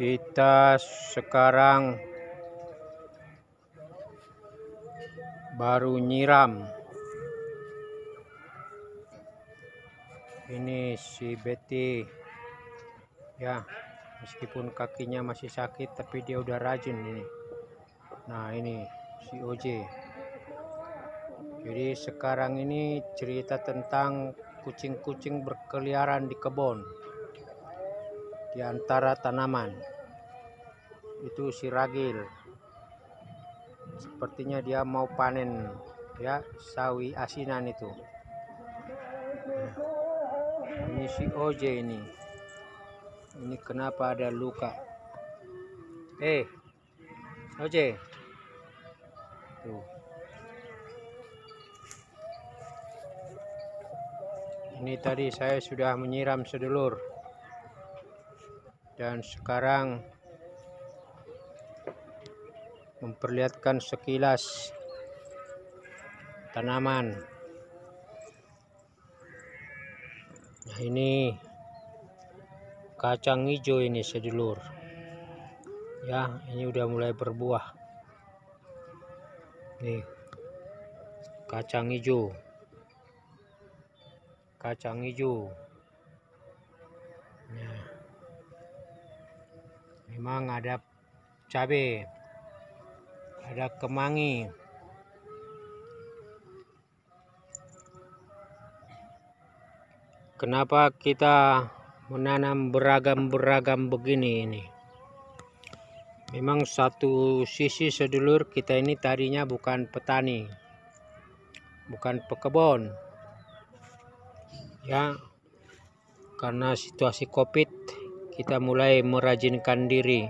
Kita sekarang baru nyiram. Ini si Betty ya, meskipun kakinya masih sakit tapi dia udah rajin ini. Nah, ini si OJ. Jadi sekarang ini cerita tentang kucing-kucing berkeliaran di kebun, di antara tanaman. Itu si Ragil, sepertinya dia mau panen ya sawi asinan itu. Nah, ini si OJ ini kenapa ada luka? OJ tuh. Ini tadi saya sudah menyiram sedulur, dan sekarang memperlihatkan sekilas tanaman. Nah, ini kacang hijau ini sedulur ya, ini udah mulai berbuah nih, kacang hijau. Nah, memang ada cabai, ada kemangi. Kenapa kita menanam beragam-beragam begini ini? Memang satu sisi sedulur, kita ini tadinya bukan petani, bukan pekebun ya, karena situasi COVID kita mulai merajinkan diri,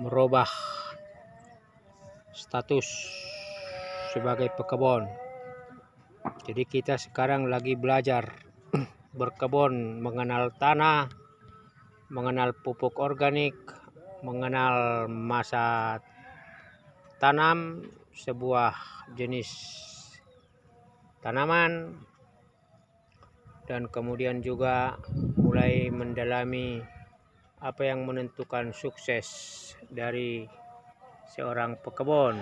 merubah status sebagai pekebun. Jadi kita sekarang lagi belajar berkebun, mengenal tanah, mengenal pupuk organik, mengenal masa tanam sebuah jenis tanaman, dan kemudian juga mulai mendalami apa yang menentukan sukses dari seorang pekebun.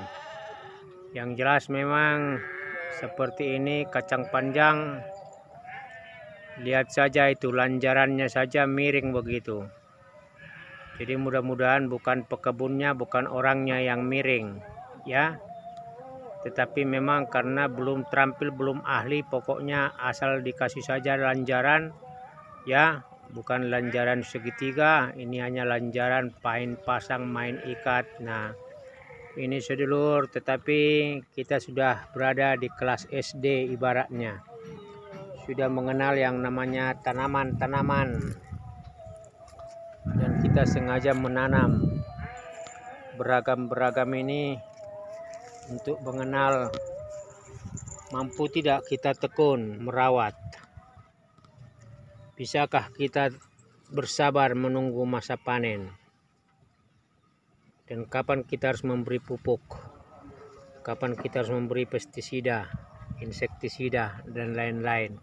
Yang jelas memang seperti ini kacang panjang, lihat saja itu lanjarannya saja miring begitu. Jadi mudah-mudahan bukan pekebunnya, bukan orangnya yang miring ya, tetapi memang karena belum terampil, belum ahli, pokoknya asal dikasih saja lanjaran ya, bukan lanjaran segitiga, ini hanya lanjaran main pasang, main ikat. Nah, ini sedulur, tetapi kita sudah berada di kelas SD ibaratnya, sudah mengenal yang namanya tanaman-tanaman, dan kita sengaja menanam beragam-beragam ini untuk mengenal mampu tidak kita tekun merawat. Bisakah kita bersabar menunggu masa panen? Dan kapan kita harus memberi pupuk? Kapan kita harus memberi pestisida, insektisida, dan lain-lain.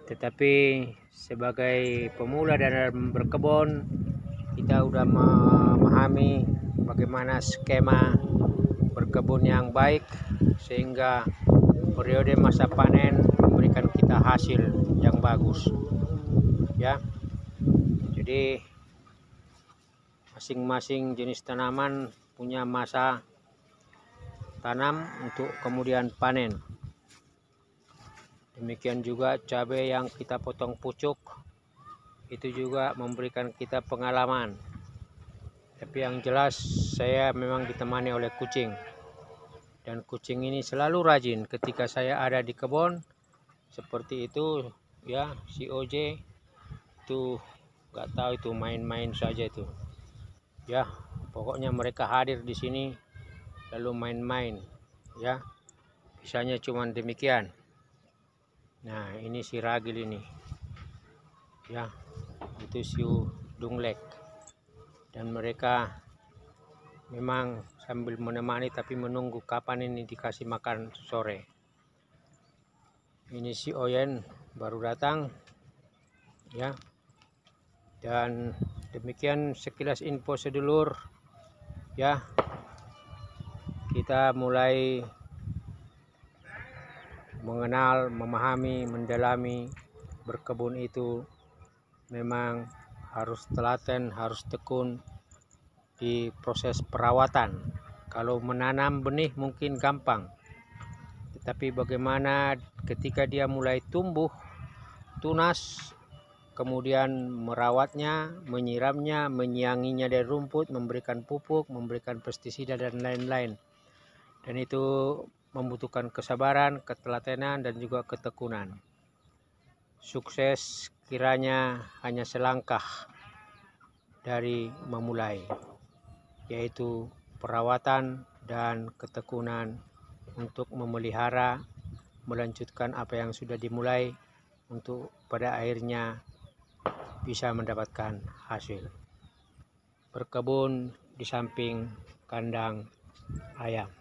Tetapi sebagai pemula dalam berkebun, kita sudah memahami bagaimana skema berkebun yang baik, sehingga periode masa panen memberikan kita hasil yang bagus ya. Jadi masing-masing jenis tanaman punya masa tanam untuk kemudian panen. Demikian juga cabai yang kita potong pucuk, itu juga memberikan kita pengalaman. Tapi yang jelas saya memang ditemani oleh kucing, dan kucing ini selalu rajin ketika saya ada di kebun seperti itu ya. Si OJ itu nggak tahu itu main-main saja itu ya, pokoknya mereka hadir di sini lalu main-main ya, bisanya cuman demikian. Nah, ini si Ragil ini ya, itu si Dunglek, dan mereka memang sambil menemani tapi menunggu kapan ini dikasih makan sore. Ini si Oyen baru datang ya, Dan demikian sekilas info sedulur ya, kita mulai mengenal, memahami, mendalami berkebun itu memang harus telaten, harus tekun di proses perawatan. Kalau menanam benih mungkin gampang, tetapi bagaimana ketika dia mulai tumbuh, tunas, kemudian merawatnya, menyiramnya, menyianginya dari rumput, memberikan pupuk, memberikan pestisida dan lain-lain. Dan itu membutuhkan kesabaran, ketelatenan, dan juga ketekunan. Sukses kiranya hanya selangkah dari memulai, yaitu perawatan dan ketekunan untuk memelihara, melanjutkan apa yang sudah dimulai untuk pada akhirnya bisa mendapatkan hasil. Berkebun di samping kandang ayam.